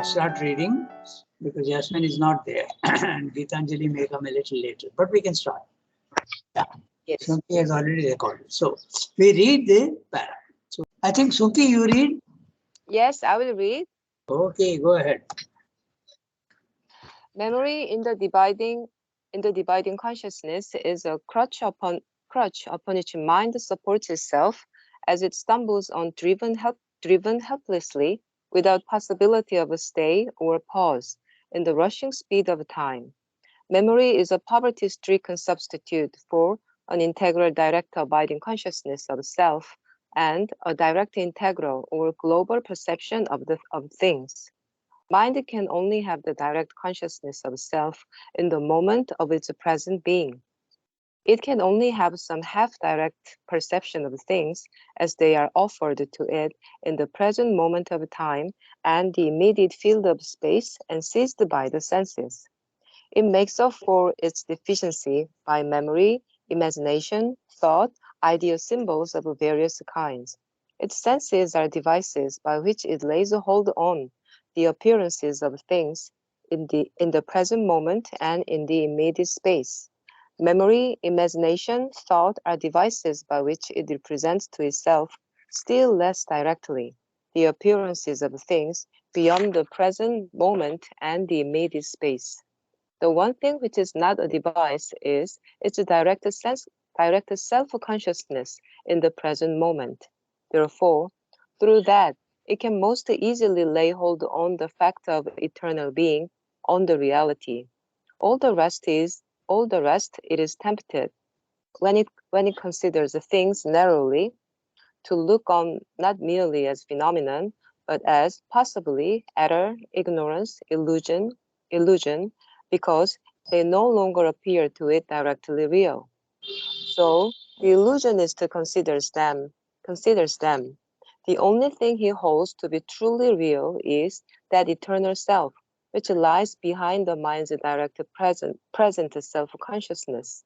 let's start reading because Yasmin is not there and Geetanjali may come a little later, but we can start. Yeah. Yes. Sunki has already recorded. So we read the para. So I think Sunki, you read? Yes, I will read. Okay, go ahead. Memory in the dividing consciousness is a crutch upon which mind supports itself as it stumbles on driven helplessly without possibility of a stay or pause in the rushing speed of time. Memory is a poverty-stricken substitute for an integral direct abiding consciousness of self and a direct integral or global perception of things. Mind can only have the direct consciousness of self in the moment of its present being. It can only have some half-direct perception of things as they are offered to it in the present moment of time and the immediate field of space and seized by the senses. It makes up for its deficiency by memory, imagination, thought, idea symbols of various kinds. Its senses are devices by which it lays a hold on the appearances of things in the present moment and in the immediate space. Memory, imagination, thought are devices by which it represents to itself still less directly the appearances of things beyond the present moment and the immediate space. The one thing which is not a device is its direct self-consciousness in the present moment. Therefore, through that, it can most easily lay hold on the fact of eternal being, on the reality. All the rest it is tempted, when it considers the things narrowly, to look on not merely as phenomenon, but as possibly error, ignorance, illusion, because they no longer appear to it directly real. So the illusionist considers them. The only thing he holds to be truly real is that eternal self, which lies behind the mind's direct present self-consciousness.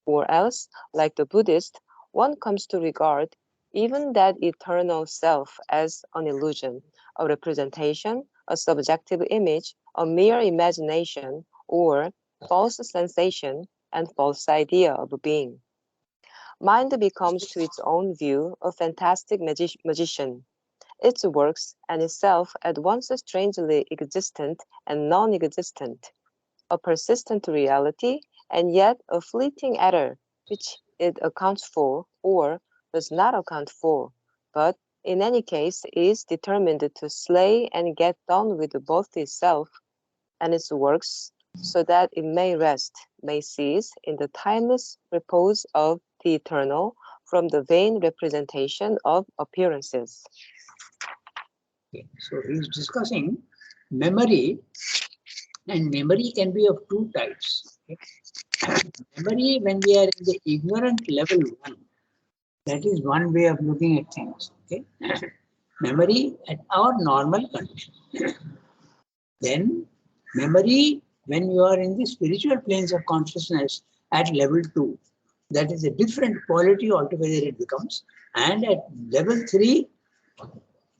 Or else, like the Buddhist, one comes to regard even that eternal self as an illusion, a representation, a subjective image, a mere imagination, or false sensation and false idea of being. Mind becomes to its own view a fantastic magician. Its works and itself at once strangely existent and non-existent, a persistent reality and yet a fleeting error which it accounts for or does not account for, but in any case is determined to slay and get done with both itself and its works, so that it may rest, may cease in the timeless repose of the eternal from the vain representation of appearances. Okay. So he's discussing memory, and memory can be of two types. Okay. Memory, when we are in the ignorant level 1, that is one way of looking at things. Okay. Memory at our normal condition. Then memory when you are in the spiritual planes of consciousness at level 2, that is a different quality altogether it becomes. And at level 3,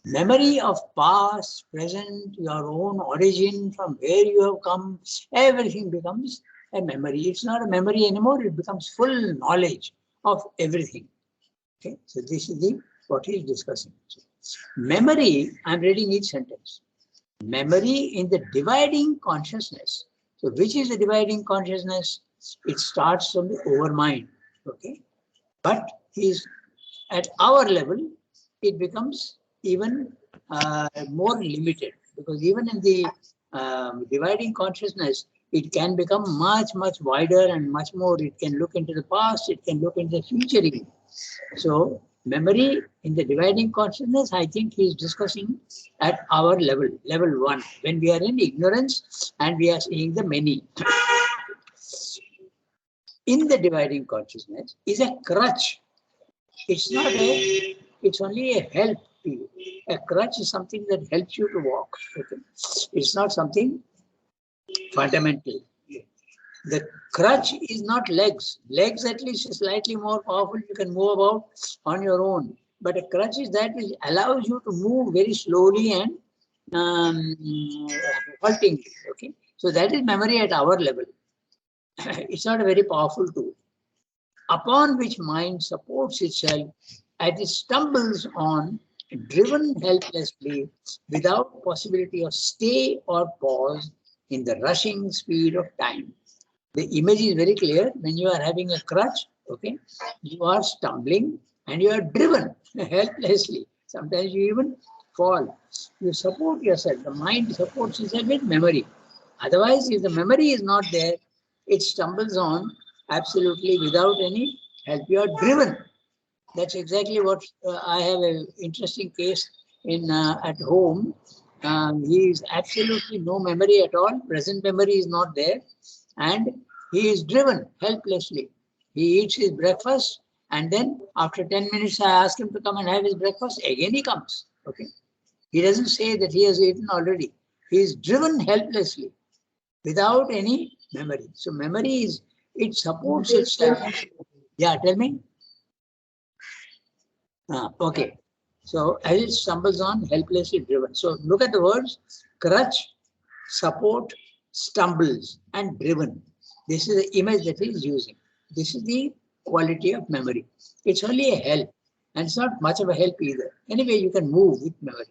memory of past, present, your own origin, from where you have come, everything becomes a memory. It's not a memory anymore, it becomes full knowledge of everything. Okay, so this is what he is discussing. So, memory, I'm reading each sentence. Memory in the dividing consciousness. So which is the dividing consciousness? It starts from the overmind. Okay, but is at our level, it becomes even more limited, because even in the dividing consciousness, it can become much wider and much more. It can look into the past, it can look into the future even. So memory in the dividing consciousness, I think he is discussing at our level 1, when we are in ignorance and we are seeing the many. In the dividing consciousness is a crutch. It's not it's only a help to you. A crutch is something that helps you to walk. Okay? It's not something fundamental. The crutch is not legs. Legs at least is slightly more powerful. You can move about on your own. But a crutch is that which allows you to move very slowly and haltingly. Okay, so that is memory at our level. It's not a very powerful tool upon which mind supports itself as it stumbles on, driven helplessly without possibility of stay or pause in the rushing speed of time. The image is very clear. When you are having a crutch, okay, you are stumbling and you are driven helplessly. Sometimes you even fall. You support yourself. The mind supports itself with memory. Otherwise, if the memory is not there, it stumbles on absolutely without any help. You are driven. That's exactly what I have an interesting case in at home. He is absolutely no memory at all. Present memory is not there, and he is driven helplessly. He eats his breakfast, and then after 10 minutes, I ask him to come and have his breakfast. Again, he comes. Okay, he doesn't say that he has eaten already. He is driven helplessly without any memory. So memory is, it supports itself. Yeah, tell me. Okay. So as it stumbles on, helplessly driven. So look at the words: crutch, support, stumbles, and driven. This is the image that he is using. This is the quality of memory. It's only a help, and it's not much of a help either. Anyway, you can move with memory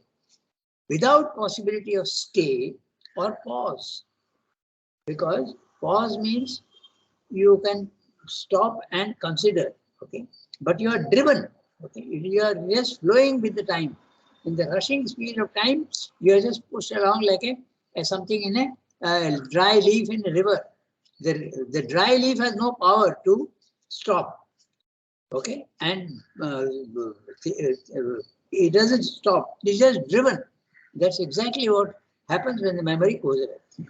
without possibility of stay or pause. Because pause means you can stop and consider, okay, but you are driven, okay, you are just flowing with the time. In the rushing speed of time, you are just pushed along like a something in a dry leaf in a river. The dry leaf has no power to stop, okay, and it doesn't stop, it's just driven. That's exactly what happens when the memory goes away.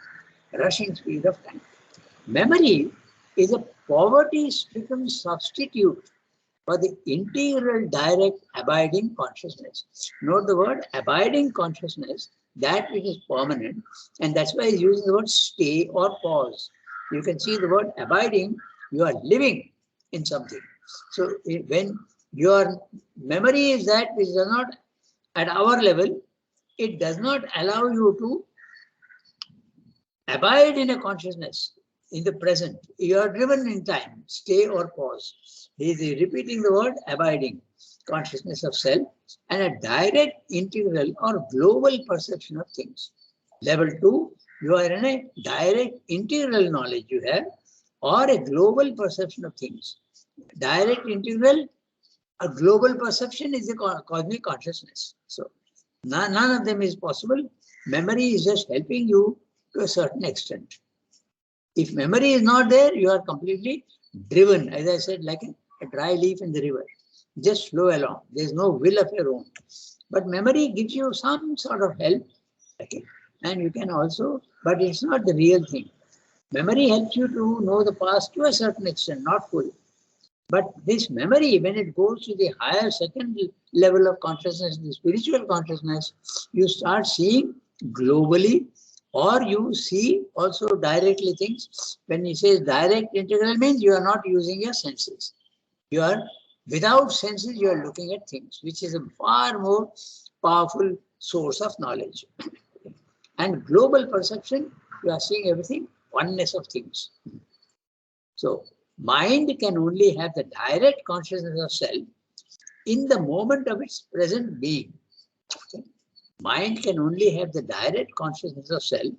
Rushing speed of time. Memory is a poverty-stricken substitute for the integral, direct, abiding consciousness. Note the word abiding consciousness, that which is permanent, and that's why he's using the word stay or pause. You can see the word abiding, you are living in something. So when your memory is that which is not at our level, it does not allow you to abide in a consciousness in the present. You are driven in time, stay or pause. He is repeating the word abiding, consciousness of self, and a direct, integral, or global perception of things. Level 2, you are in a direct, integral knowledge you have, or a global perception of things. Direct, integral, a global perception is the cosmic consciousness. So none of them is possible. Memory is just helping you to a certain extent. If memory is not there, you are completely driven, as I said, like a dry leaf in the river. Just flow along. There is no will of your own. But memory gives you some sort of help, okay? And you can also, but it's not the real thing. Memory helps you to know the past to a certain extent, not fully. But this memory, when it goes to the higher second level of consciousness, the spiritual consciousness, you start seeing globally, or you see also directly things. When he says direct integral means you are not using your senses. You are without senses, you are looking at things, which is a far more powerful source of knowledge. And global perception, you are seeing everything, oneness of things. So mind can only have the direct consciousness of self in the moment of its present being. Okay? Mind can only have the direct consciousness of self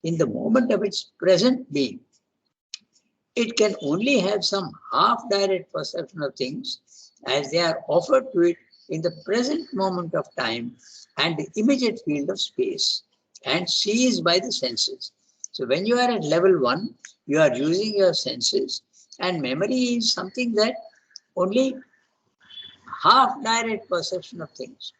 in the moment of its present being. It can only have some half-direct perception of things as they are offered to it in the present moment of time and the immediate field of space, and seized by the senses. So when you are at level 1, you are using your senses, and memory is something that only half-direct perception of things.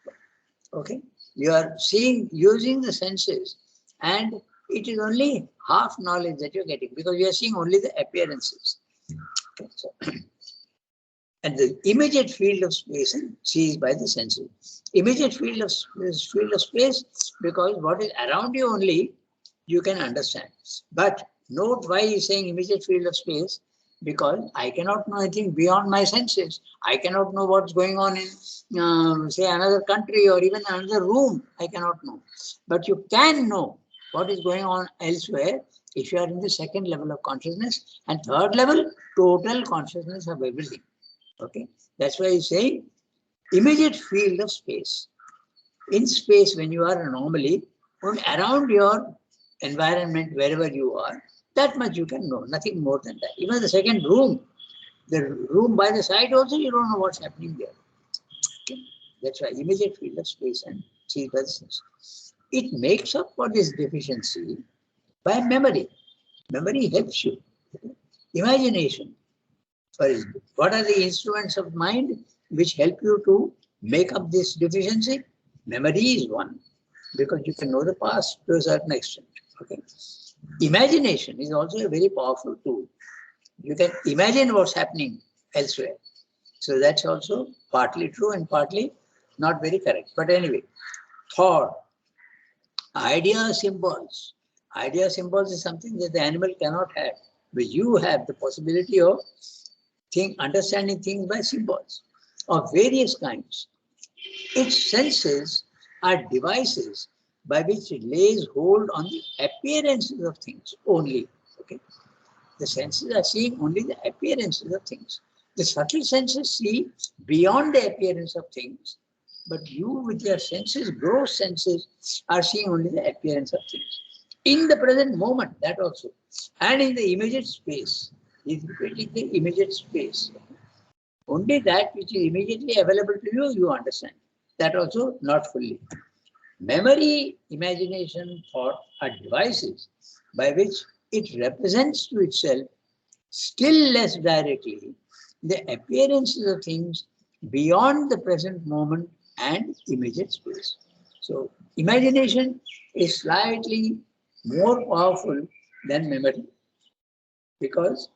Okay, you are seeing, using the senses, and it is only half knowledge that you're getting because you are seeing only the appearances. Okay, so, and the immediate field of space seized by the senses. Immediate field of space, because what is around you only you can understand. But note why he's saying immediate field of space, because I cannot know anything beyond my senses. I cannot know what's going on in, say, another country or even another room. I cannot know. But you can know what is going on elsewhere if you are in the second level of consciousness, and third level, total consciousness of everything. Okay, that's why you say immediate field of space. In space, when you are normally around your environment, wherever you are, that much you can know, nothing more than that. Even the second room, the room by the side also, you don't know what's happening there. Okay? That's why immediate field of space and presence. It makes up for this deficiency by memory. Memory helps you. Imagination. What are the instruments of mind which help you to make up this deficiency? Memory is one, because you can know the past to a certain extent. Okay. Imagination is also a very powerful tool. You can imagine what's happening elsewhere. So that's also partly true and partly not very correct. But anyway, thought, idea symbols. Idea symbols is something that the animal cannot have, but you have the possibility of understanding things by symbols of various kinds. Its senses are devices by which it lays hold on the appearances of things only. Okay? The senses are seeing only the appearances of things. The subtle senses see beyond the appearance of things, but you with your senses, gross senses, are seeing only the appearance of things. In the present moment, that also, and in the immediate space, is repeating the immediate space. Only that which is immediately available to you, you understand. That also not fully. Memory, imagination, thought are devices by which it represents to itself, still less directly, the appearances of things beyond the present moment and immediate space. So, imagination is slightly more powerful than memory, because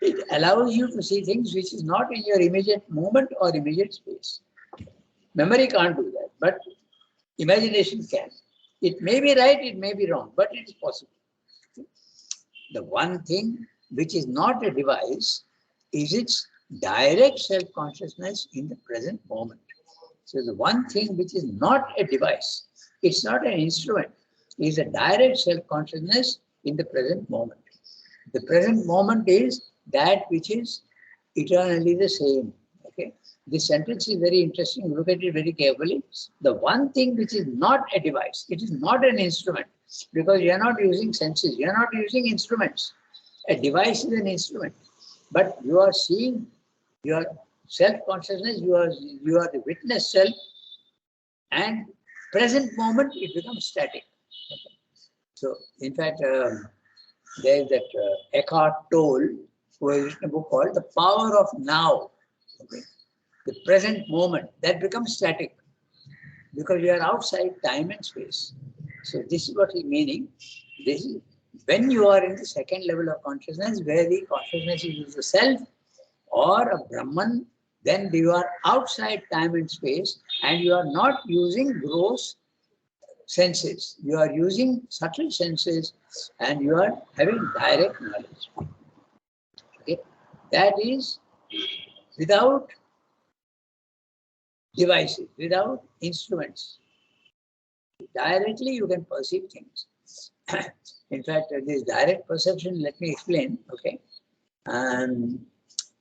it allows you to see things which is not in your immediate moment or immediate space. Memory can't do that, but imagination can. It may be right, it may be wrong, but it is possible. The one thing which is not a device is its direct self-consciousness in the present moment. So the one thing which is not a device, it's not an instrument, is a direct self-consciousness in the present moment. The present moment is that which is eternally the same. Okay. This sentence is very interesting. Look at it very carefully. The one thing which is not a device, it is not an instrument, because you are not using senses, you are not using instruments. A device is an instrument, but you are seeing your self-consciousness, you are the witness self, and present moment it becomes static. Okay. So, in fact, there is that Eckhart Tolle, who has written a book called The Power of Now. Okay. The present moment, that becomes static, because you are outside time and space. So this is what he's meaning. This is when you are in the second level of consciousness, where the consciousness is the self or a Brahman, then you are outside time and space, and you are not using gross senses. You are using subtle senses, and you are having direct knowledge. Okay? That is without devices, without instruments. Directly you can perceive things. In fact, this direct perception, let me explain. Okay.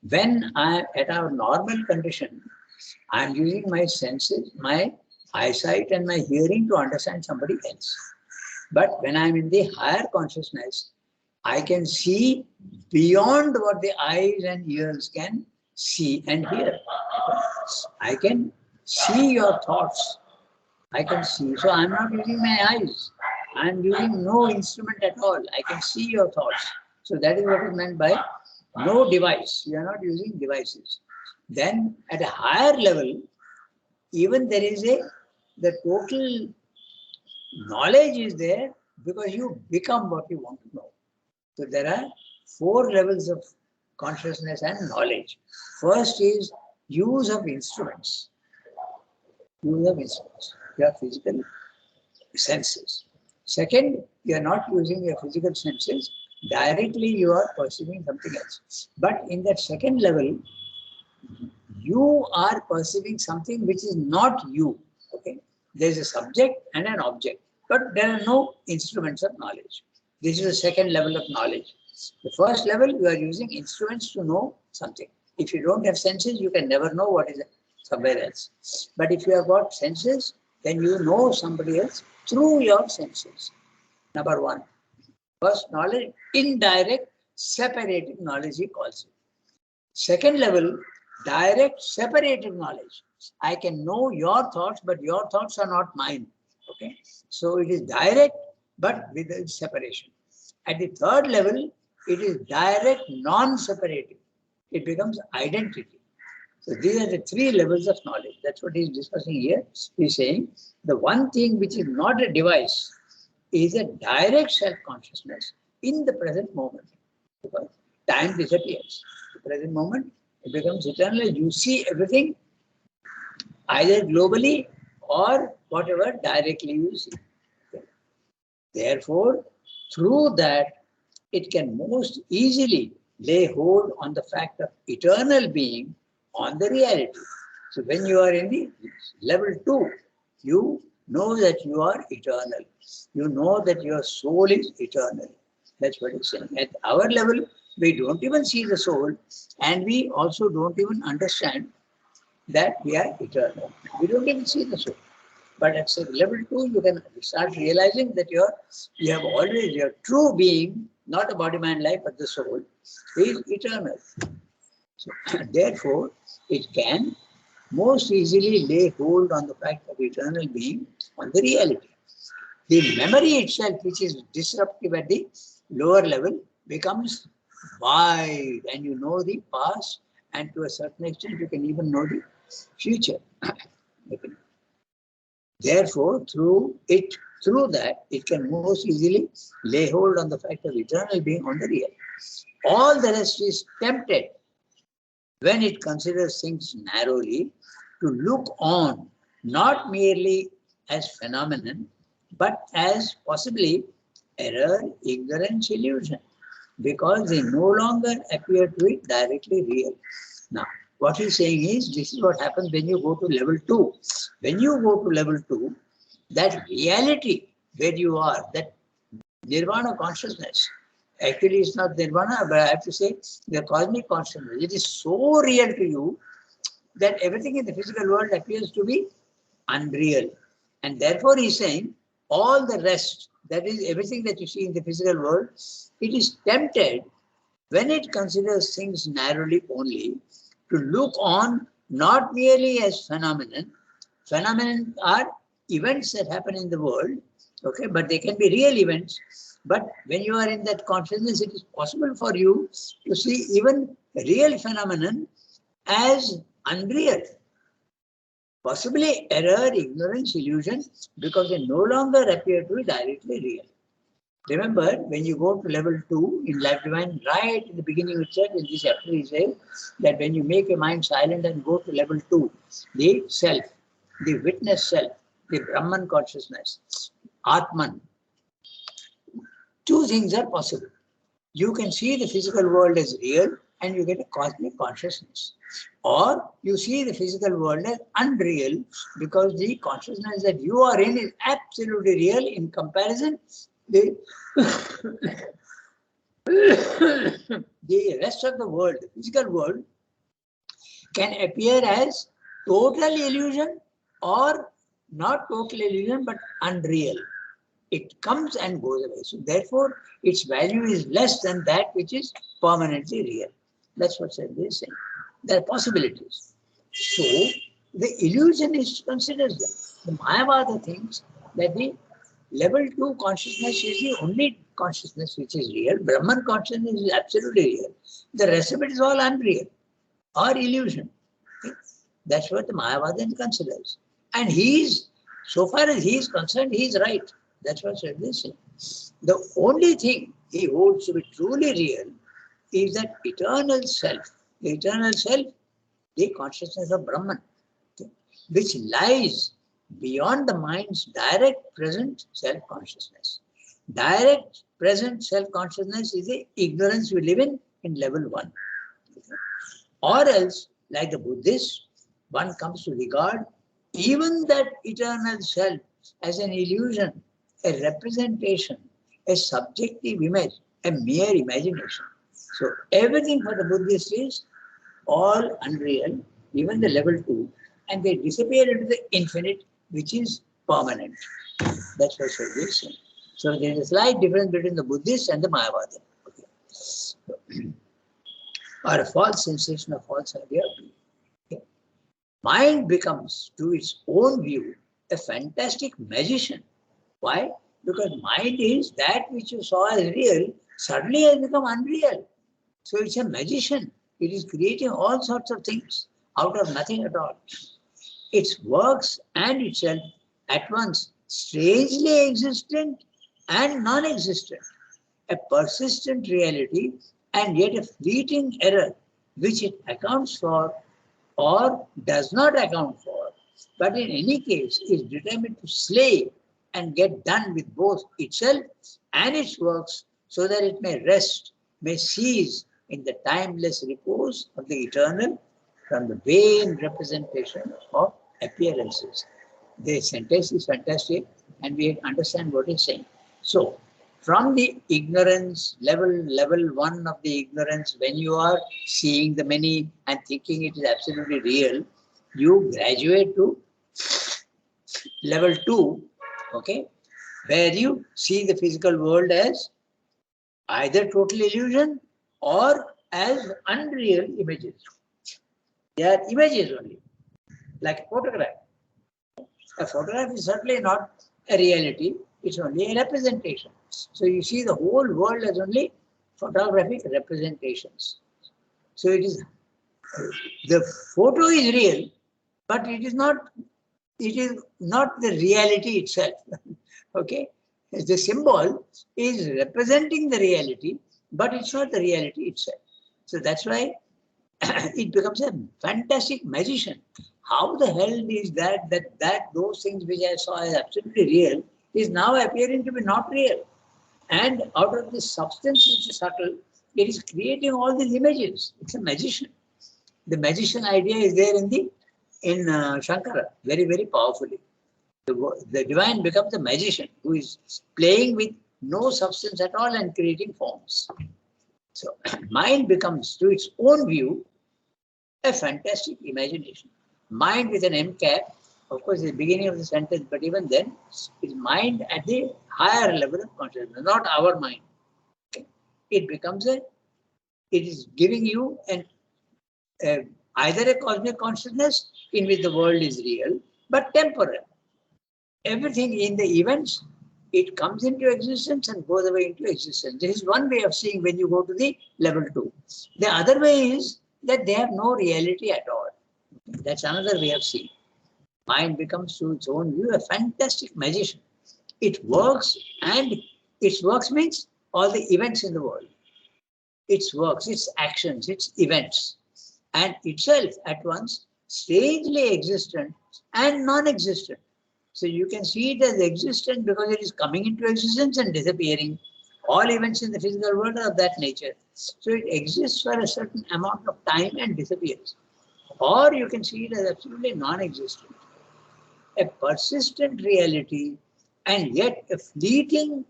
When at our normal condition, I am using my senses, my eyesight and my hearing to understand somebody else. But when I am in the higher consciousness, I can see beyond what the eyes and ears can see and hear. I can see your thoughts. I can see. So I'm not using my eyes. I'm using no instrument at all. I can see your thoughts. So that is what is meant by no device. You are not using devices. Then at a higher level, even there is the total knowledge is there, because you become what you want to know. So there are 4 levels of consciousness and knowledge. First is use of instruments. Use of instruments. Your physical senses. Second, you are not using your physical senses, Directly you are perceiving something else. But in that second level, you are perceiving something which is not you. Okay, there is a subject and an object, but there are no instruments of knowledge. This is the second level of knowledge. The first level, you are using instruments to know something. If you don't have senses, you can never know what is somewhere else. But if you have got senses, then you know somebody else through your senses. Number one. First knowledge, indirect, separated knowledge, he calls it. Second level, direct, separated knowledge. I can know your thoughts, but your thoughts are not mine. Okay, so it is direct, but with a separation. At the third level, it is direct, non-separated. It becomes identity. So these are the three levels of knowledge. That's what he's discussing here. He's saying the one thing which is not a device is a direct self-consciousness in the present moment. Because time disappears. The present moment, it becomes eternal. You see everything either globally or whatever directly you see. Okay. Therefore, through that, it can most easily lay hold on the fact of eternal being on the reality. So when you are in the level 2, you know that you are eternal. You know that your soul is eternal. That's what it's saying. At our level, we don't even see the soul, and we also don't even understand that we are eternal. We don't even see the soul. But at level 2, you can start realizing that you have always your true being, not a body, mind, life, but the soul, is eternal. So, therefore, it can most easily lay hold on the fact of eternal being on the reality. The memory itself, which is disruptive at the lower level, becomes wide, and you know the past, and to a certain extent, you can even know the future. Therefore, through that, it can most easily lay hold on the fact of eternal being on the real. All the rest is tempted when it considers things narrowly to look on not merely as phenomenon, but as possibly error, ignorance, illusion, because they no longer appear to be directly real. Now, what he's saying is, this is what happens when you go to level 2. When you go to level 2, that reality where you are, that nirvana consciousness, actually it's not nirvana, but I have to say the cosmic consciousness, it is so real to you that everything in the physical world appears to be unreal. And therefore he's saying all the rest, that is everything that you see in the physical world, it is tempted when it considers things narrowly only to look on not merely as phenomenon. Phenomenon are events that happen in the world, okay, but they can be real events. But when you are in that consciousness, it is possible for you to see even real phenomenon as unreal. Possibly error, ignorance, illusion, because they no longer appear to be directly real. Remember, when you go to level 2 in Life Divine, right in the beginning itself, in this chapter, he says that when you make your mind silent and go to level 2, the self, the witness self, the Brahman consciousness, Atman, two things are possible. You can see the physical world as real and you get a cosmic consciousness. Or you see the physical world as unreal because the consciousness that you are in is absolutely real in comparison. The rest of the world, the physical world, can appear as total illusion or not total illusion but unreal. It comes and goes away. So therefore, its value is less than that which is permanently real. That's what they say. There are possibilities. So the illusionist considers them. The Mayavada thinks that the level 2 consciousness is the only consciousness which is real. Brahman consciousness is absolutely real. The rest of it is all unreal or illusion. Okay? That's what the Mayavadan considers. And so far as he is concerned, he is right. That's what they say. The only thing he holds to be truly real is that eternal self. The eternal self, the consciousness of Brahman, okay, which lies beyond the mind's direct present self-consciousness. Direct present self-consciousness is the ignorance we live in level 1. Or else, like the Buddhists, one comes to regard even that eternal self as an illusion, a representation, a subjective image, a mere imagination. So everything for the Buddhists is all unreal, even the level 2, and they disappear into the infinite, which is permanent. That's what Shri is saying. So there is a slight difference between the Buddhists and the Mayavadi. Okay. Or a false sensation, a false idea of being. Okay. Mind becomes, to its own view, a fantastic magician. Why? Because mind is that which you saw as real, suddenly has become unreal. So it's a magician. It is creating all sorts of things out of nothing at all. Its works and itself at once strangely existent and non-existent, a persistent reality and yet a fleeting error which it accounts for or does not account for, but in any case is determined to slay and get done with both itself and its works so that it may rest, may cease in the timeless repose of the eternal from the vain representation of appearances. The sentence is fantastic and we understand what it's saying. So, from the ignorance level 1 of the ignorance, when you are seeing the many and thinking it is absolutely real, you graduate to level 2, okay, where you see the physical world as either total illusion or as unreal images. They are images only, like a photograph. A photograph is certainly not a reality, it's only a representation. So you see the whole world as only photographic representations. So it is, the photo is real, but it is not the reality itself. Okay? The symbol is representing the reality, but it's not the reality itself. So that's why it becomes a fantastic magician. How the hell is that those things which I saw as absolutely real is now appearing to be not real? And out of this substance which is subtle, it is creating all these images. It's a magician. The magician idea is there in Shankara very, very powerfully. The divine becomes a magician who is playing with no substance at all and creating forms. So mind becomes, to its own view, a fantastic imagination. Mind with an M cap, of course, is the beginning of the sentence, but even then, is mind at the higher level of consciousness, not our mind. Okay. It is giving you either a cosmic consciousness in which the world is real, but temporal. Everything in the events, it comes into existence and goes away into existence. This is one way of seeing when you go to the level 2. The other way is that they have no reality at all. That's another way of seeing. Mind becomes, to its own view, a fantastic magician. It works, and its works means all the events in the world. Its works, its actions, its events, and itself at once strangely existent and non-existent. So you can see it as existent because it is coming into existence and disappearing. All events in the physical world are of that nature. So it exists for a certain amount of time and disappears. Or you can see it as absolutely non-existent. A persistent reality and yet a fleeting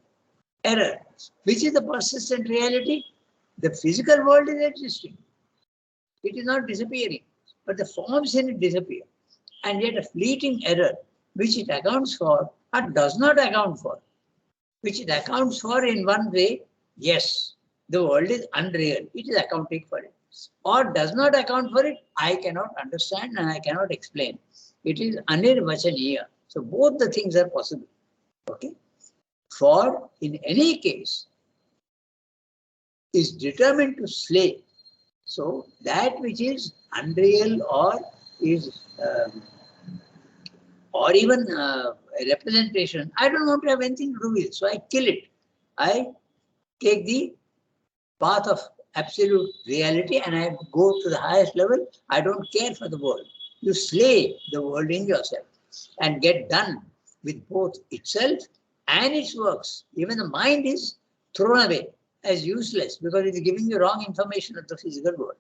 error. Which is the persistent reality? The physical world is existing. It is not disappearing, but the forms in it disappear. And yet a fleeting error, which it accounts for or does not account for. Which it accounts for in one way, yes, the world is unreal. It is accounting for it. Or does not account for it, I cannot understand and I cannot explain. It is anirvachaniya. So both the things are possible. Okay. For in any case is determined to slay. So that which is unreal or is or even a representation, I don't want to have anything to do with it. So I kill it. I take the path of absolute reality and I go to the highest level. I don't care for the world. You slay the world in yourself and get done with both itself and its works. Even the mind is thrown away as useless because it is giving you wrong information of the physical world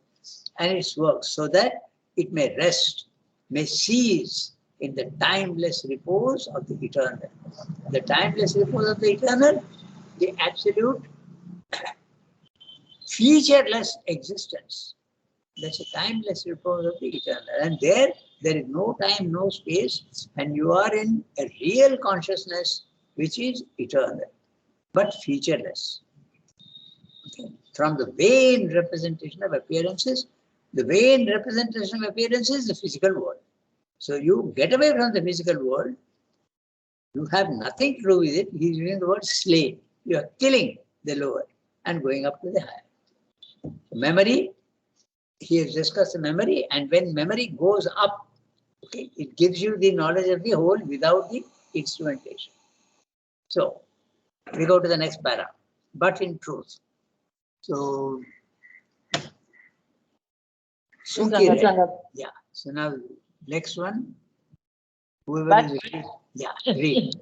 and its works, so that it may rest, may cease in the timeless repose of the eternal. The timeless repose of the eternal, the absolute featureless existence. That's a timeless repose of the eternal. And there is no time, no space, and you are in a real consciousness which is eternal, but featureless. Okay. From the vain representation of appearances, the vain representation of appearances is the physical world. So you get away from the physical world, you have nothing to do with it. He is using the word slay. You are killing the lower and going up to the higher. Memory, he has discussed the memory, and when memory goes up, okay, it gives you the knowledge of the whole without the instrumentation. So we go to the next para, but in truth. So, yeah. So now next one, whoever is ready, yeah, read.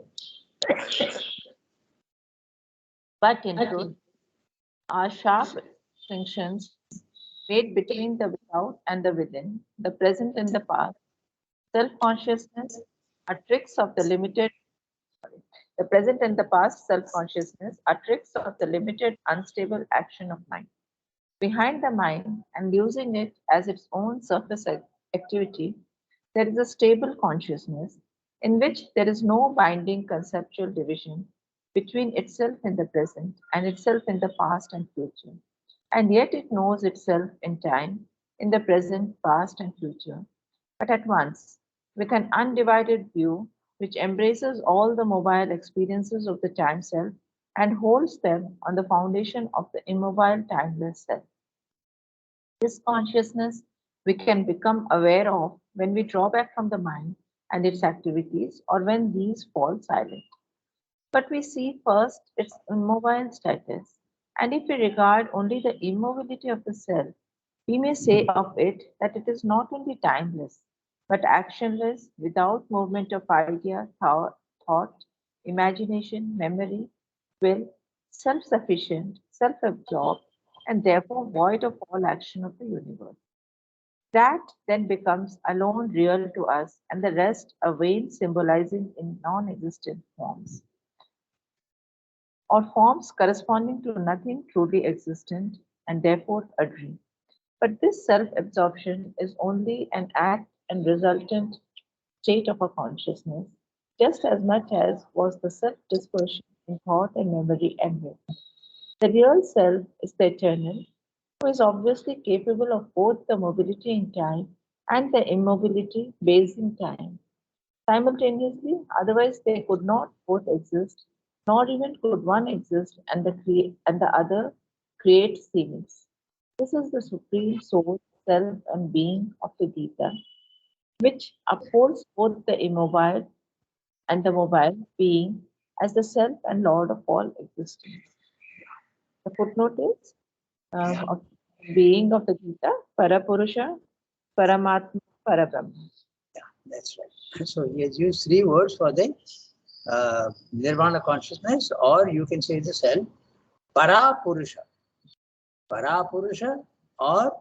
But in truth, are sharp distinctions made between the without and the within, the present and the past. Self-consciousness are tricks of the limited. The present and the past self-consciousness are tricks of the limited, unstable action of mind. Behind the mind and using it as its own surface activity, there is a stable consciousness in which there is no binding conceptual division between itself in the present and itself in the past and future. And yet it knows itself in time, in the present, past, and future, but at once, with an undivided view which embraces all the mobile experiences of the time self and holds them on the foundation of the immobile, timeless self. This consciousness we can become aware of when we draw back from the mind and its activities or when these fall silent. But we see first its immobile status, and if we regard only the immobility of the self, we may say of it that it is not only timeless, but actionless, without movement of idea, thought, imagination, memory, will, self sufficient, self absorbed, and therefore void of all action of the universe. That then becomes alone real to us, and the rest a vain symbolizing in non existent forms, or forms corresponding to nothing truly existent, and therefore a dream. But this self absorption is only an act and resultant state of a consciousness, just as much as was the self dispersion in thought and memory and will. The real self is the eternal, who is obviously capable of both the mobility in time and the immobility based in time simultaneously, otherwise they could not both exist, nor even could one exist and the other create seemings. This is the supreme soul, self, and being of the Gita, which upholds both the immobile and the mobile being as the self and lord of all existence. The footnote is of being of the Gita, Parapurusha, Paramatma, Parabrahma. Yeah, that's right. So he has used three words for the nirvana consciousness, or you can say the self, Parapurusha. Parapurusha or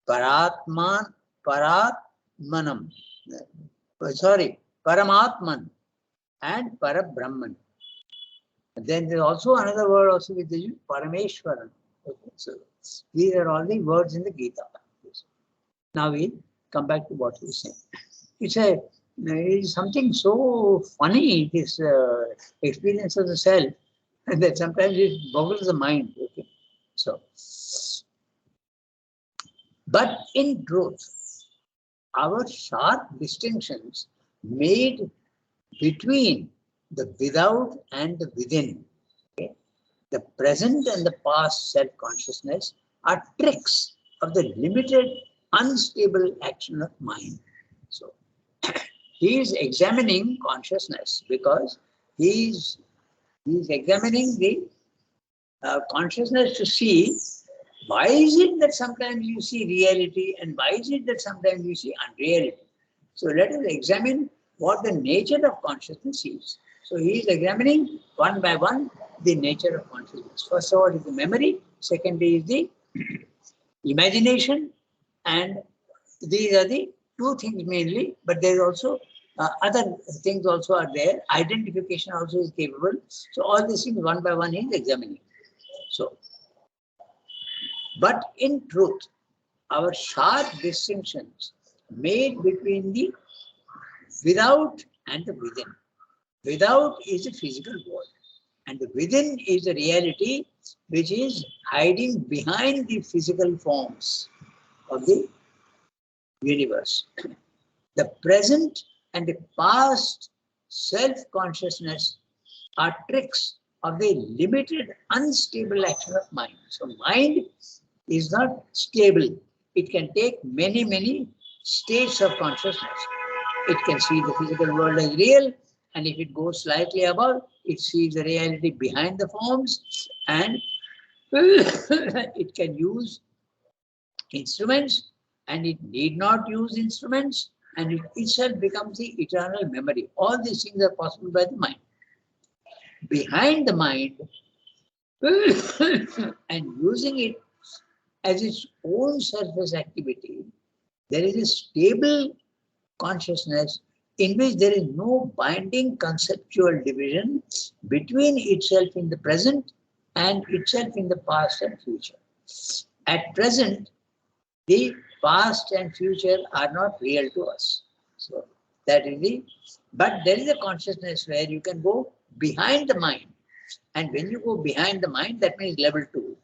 Paratman, Paratmanam. Sorry, Paramatman and Parabrahman. Then there's also another word also with the Parameshwaran. Okay, so these are all the words in the Gita. Now we come back to what he's saying. It's something so funny, this experience of the self, that sometimes it boggles the mind. Okay, so, but in truth, our sharp distinctions made between the without and the within, okay, the present and the past self-consciousness are tricks of the limited, unstable action of mind. So he is examining consciousness because he is examining the consciousness to see why is it that sometimes you see reality and why is it that sometimes you see unreality. So let us examine what the nature of consciousness is. So he is examining one by one the nature of consciousness. First of all is the memory, secondly is the imagination, and these are the two things mainly, but there is also other things also are there. Identification also is capable. So all these things one by one is examining. So, but in truth, our sharp distinctions made between the without and the within. Without is the physical world, and the within is the reality which is hiding behind the physical forms of the universe. The present and the past self-consciousness are tricks of the limited, unstable action of mind. So mind is not stable. It can take many, many states of consciousness. It can see the physical world as real, and if it goes slightly above, it sees the reality behind the forms, and it can use instruments, and it need not use instruments, and it itself becomes the eternal memory. All these things are possible by the mind. Behind the mind, and using it as its own surface activity, there is a stable consciousness in which there is no binding conceptual division between itself in the present and itself in the past and future. At present, the past and future are not real to us. So that is the, but there is a consciousness where you can go behind the mind. And when you go behind the mind, that means level 2.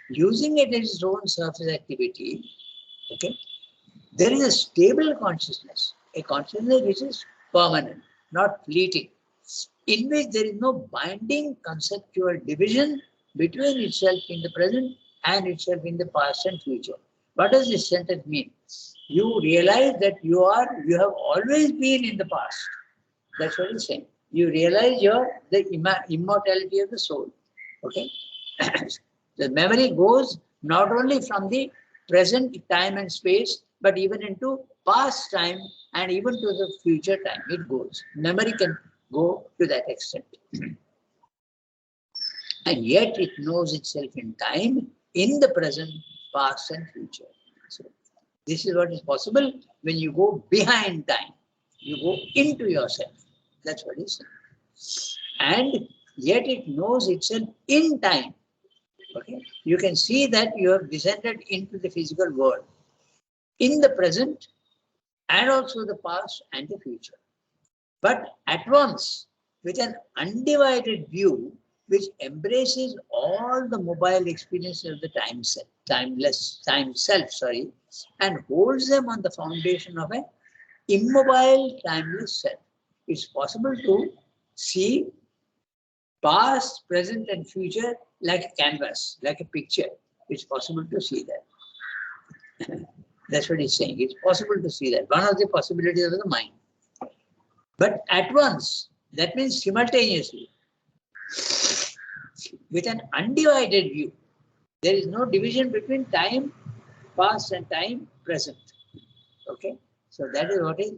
Using it as its own surface activity, okay, there is a stable consciousness, a consciousness which is permanent, not fleeting, in which there is no binding conceptual division between itself in the present and itself in the past and future. What does this sentence mean? You realize that you have always been in the past. That's what he's saying. You realize the immortality of the soul. Okay? The memory goes not only from the present time and space, but even into past time and even to the future time. It goes. Memory can go to that extent. And yet it knows itself in time, in the present, past and future. So this is what is possible when you go behind time. You go into yourself. That's what he's saying. And yet it knows itself in time. Okay? You can see that you have descended into the physical world, in the present and also the past and the future. But at once, with an undivided view which embraces all the mobile experiences of the time self, and holds them on the foundation of an immobile, timeless self. It's possible to see past, present, and future like a canvas, like a picture. It's possible to see that. That's what he's saying. It's possible to see that. One of the possibilities of the mind. But at once, that means simultaneously, with an undivided view. There is no division between time past and time present. Okay? So that is what he's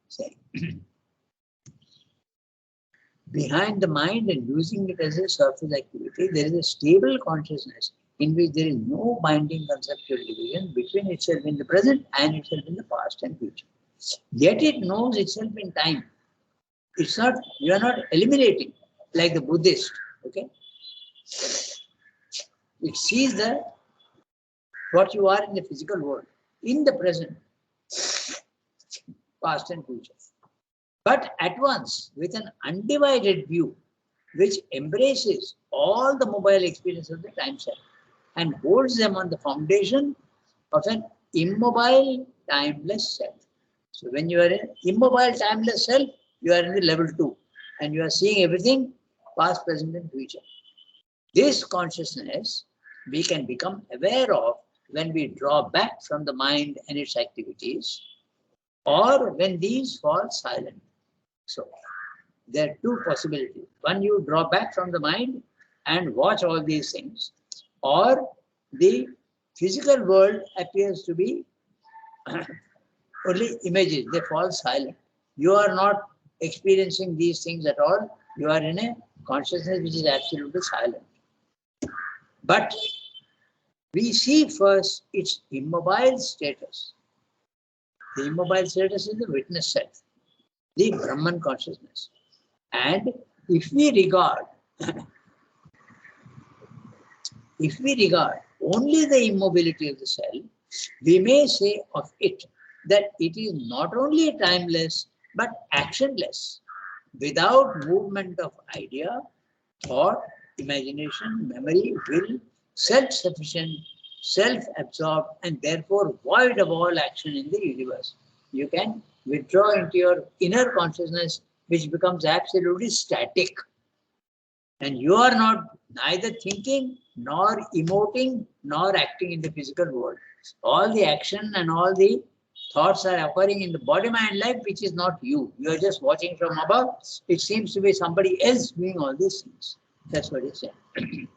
saying. Behind the mind and using it as a surface activity, there is a stable consciousness in which there is no binding conceptual division between itself in the present and itself in the past and future. Yet it knows itself in time. It's not, you are not eliminating like the Buddhist, okay? It sees what you are in the physical world, in the present, past and future. But at once, with an undivided view, which embraces all the mobile experience of the time self and holds them on the foundation of an immobile, timeless self. So when you are in immobile, timeless self, you are in the level 2 and you are seeing everything past, present and future. This consciousness we can become aware of when we draw back from the mind and its activities, or when these fall silent. So there are two possibilities. One, you draw back from the mind and watch all these things, or the physical world appears to be only images, they fall silent. You are not experiencing these things at all, You are in a consciousness which is absolutely silent. But we see first its immobile status. The immobile status is the witness self, the Brahman consciousness. And if we regard only the immobility of the self, we may say of it that it is not only timeless but actionless, without movement of idea, thought, imagination, memory, will, self-sufficient, self-absorbed, and therefore void of all action in the universe. You can withdraw into your inner consciousness, which becomes absolutely static. And you are not neither thinking, nor emoting, nor acting in the physical world. All the action and all the thoughts are occurring in the body, mind, life, which is not you. You are just watching from above. It seems to be somebody else doing all these things. That's what he's saying.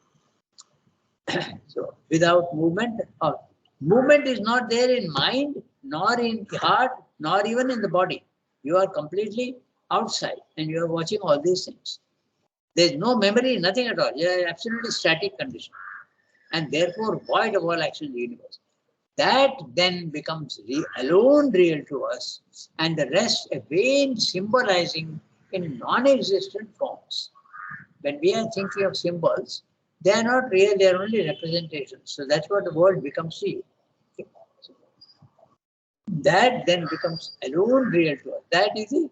So, without movement, or movement is not there in mind, nor in heart, nor even in the body. You are completely outside and you are watching all these things. There is no memory, nothing at all. You are absolutely static condition. And therefore void of all action in the universe. That then becomes alone real to us, and the rest a vain symbolizing in non-existent forms. When we are thinking of symbols, they are not real, they are only representations. So that's what the world becomes to you. That then becomes alone real to us. That is the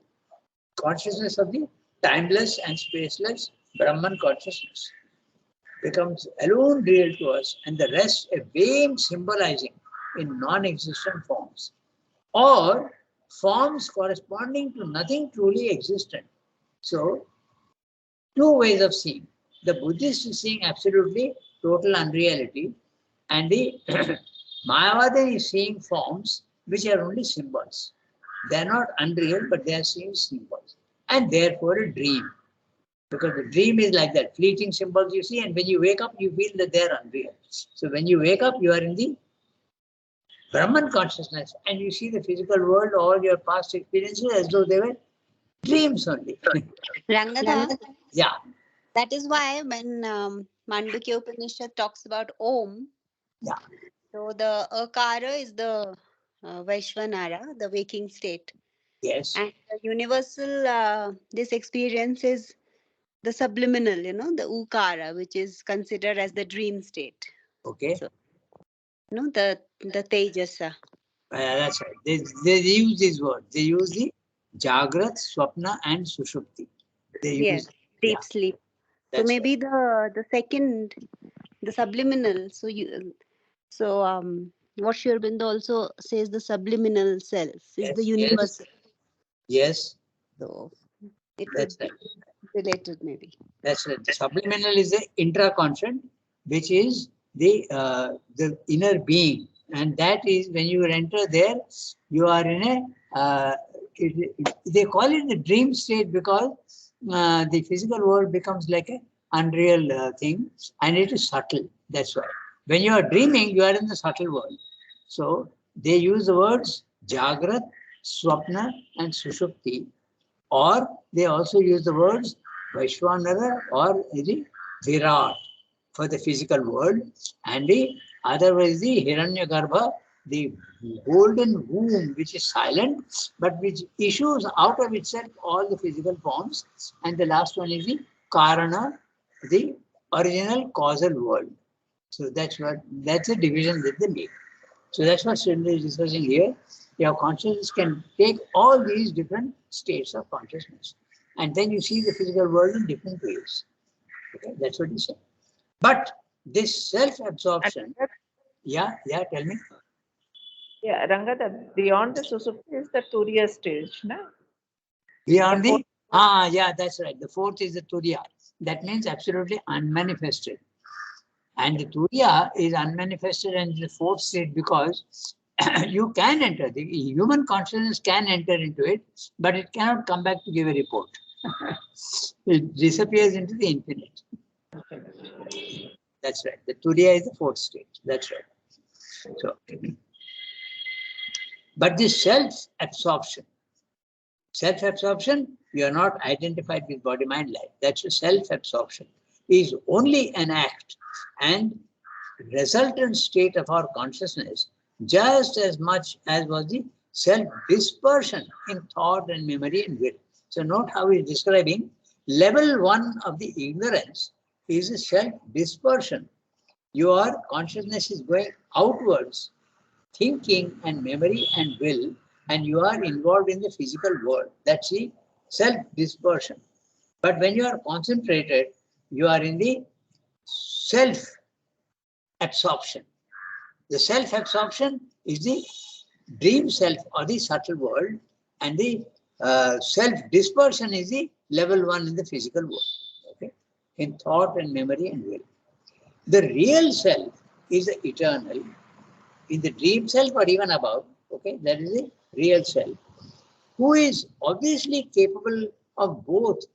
consciousness of the timeless and spaceless Brahman consciousness. Becomes alone real to us, and the rest a vain symbolizing in non-existent forms, or forms corresponding to nothing truly existent. So, two ways of seeing. The Buddhist is seeing absolutely total unreality, and the Mayavadi is seeing forms which are only symbols. They are not unreal, but they are seeing symbols, and therefore a dream. Because the dream is like that, fleeting symbols you see, and when you wake up, you feel that they are unreal. So when you wake up, you are in the Brahman consciousness, and you see the physical world, all your past experiences as though they were dreams only. Rangadha, Yeah. that is why when Mandukya Upanishad talks about Om, Yeah. so the Akara is the Vaishvanara, the waking state. Yes. And the universal, this experience is the subliminal, the Ukara, which is considered as the dream state. Okay. So, the Tejasa. That's right. They use these words. They use the Jagrat, Swapna, and Sushupti. They use, Yes, deep sleep. So that's maybe right. the second, the subliminal. So what Sri Aurobindo also says, the subliminal self is the universal. Yes. So it That's could right. be related maybe. That's right. The subliminal is the intraconscient, which is the inner being, and that is when you enter there, you are in a. They call it the dream state because the physical world becomes like a unreal thing, and it is subtle. That's why when you are dreaming, you are in the subtle world. So they use the words Jagrat, Swapna, and Sushupti, or they also use the words Vaishwanara or the Virat for the physical world, and the otherwise the Hiranyagarbha, the golden womb which is silent but which issues out of itself all the physical forms, and the last one is the Karana, the original causal world. So that's a division that they make. So that's what Srindra is discussing here. Your consciousness can take all these different states of consciousness, and then you see the physical world in different ways. Okay, that's what he said. But this self-absorption, tell me. Yeah, Rangada, beyond the Susupti is the Turiya stage, no? Beyond that's right. The fourth is the Turiya. That means absolutely unmanifested. And the Turiya is unmanifested and the fourth state because you can enter, the human consciousness can enter into it, but it cannot come back to give a report. It disappears into the infinite. That's right. The Turiya is the fourth state. That's right. So, but this self-absorption you are not identified with body, mind, life. That's a self-absorption. Is only an act and resultant state of our consciousness, just as much as was the self-dispersion in thought and memory and will. So note how he's describing level 1 of the ignorance is a self-dispersion. Your consciousness is going outwards, thinking and memory and will, and you are involved in the physical world. That's the self-dispersion. But when you are concentrated, you are in the self-absorption. The self-absorption is the dream self or the subtle world, and the self-dispersion is the level 1 in the physical world, okay, in thought and memory and will. The real self is the eternal, in the dream self or even above, okay, that is the real self, who is obviously capable of both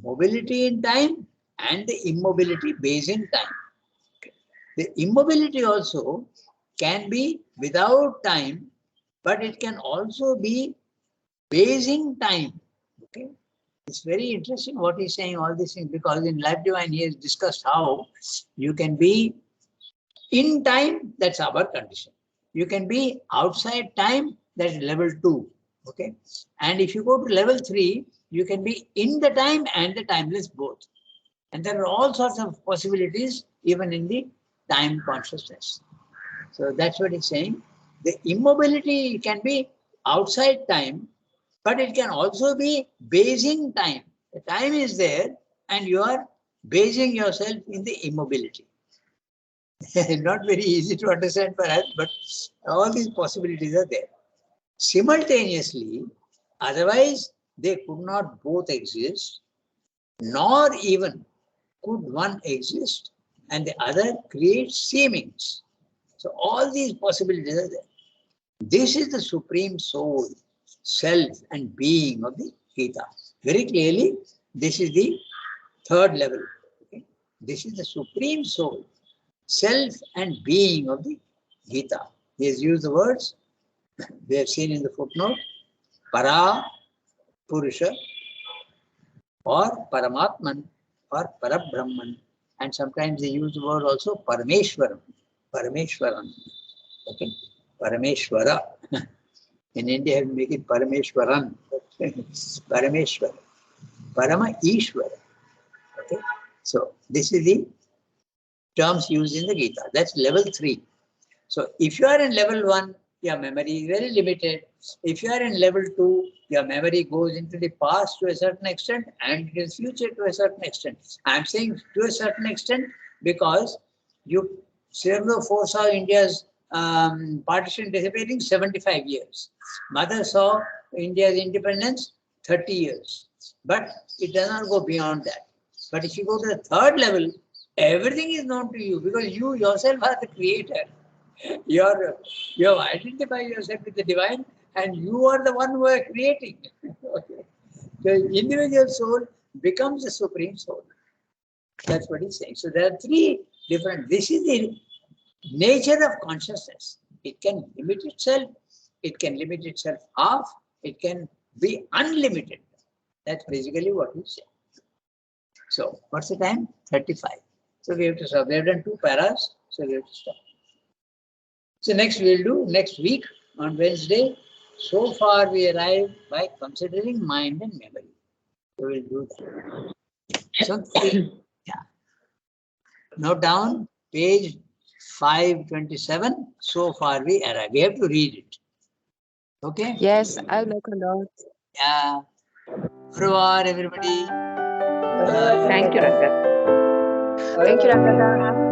mobility in time and the immobility based in time. Okay. The immobility also can be without time, but it can also be based in time. Okay. It's very interesting what he's saying, all these things, because in Life Divine he has discussed how you can be in time, that's our condition. You can be outside time, that's level 2. Okay. And if you go to level 3, you can be in the time and the timeless both. And there are all sorts of possibilities even in the time consciousness. So that's what he's saying. The immobility can be outside time, but it can also be basing time. The time is there and you are basing yourself in the immobility. Not very easy to understand perhaps, but all these possibilities are there. Simultaneously, otherwise they could not both exist, nor even could one exist and the other create seemings. So all these possibilities are there. This is the supreme soul, self and being of the Gita. Very clearly, this is the third level. Okay? This is the supreme soul, self and being of the Gita. He has used the words, we have seen in the footnote, Para Purusha or Paramatman or Parabrahman, and sometimes they use the word also Parameshwaram. Parameshwaram. Okay? Parameshwara. In India, we make it Parameshwaran. Parameshwara. Parama Ishwara. Okay? So, this is the terms used in the Gita. That's level 3. So, if you are in level 1, your memory is very limited. If you are in level 2, your memory goes into the past to a certain extent and in the future to a certain extent. I am saying to a certain extent because you foresaw India's partition dissipating 75 years. Mother saw India's independence 30 years. But it does not go beyond that. But if you go to the third level, everything is known to you because you yourself are the creator. You have identified yourself with the divine and you are the one who are creating. Okay. The individual soul becomes the supreme soul. That's what he's saying. So there are 3 different, this is the nature of consciousness. It can limit itself, it can limit itself half, it can be unlimited. That's basically what he's saying. So what's the time? 35. So we have to stop. We have done 2 paras, so we have to stop. So next we'll do next week on Wednesday. So far we arrived by considering mind and memory. So we'll do that. So yeah. Note down page 527. So far we arrived. We have to read it. Okay? Yes, I'll make a note. Yeah. Au revoir, everybody. Thank you, Ranga. Thank you, Ranga.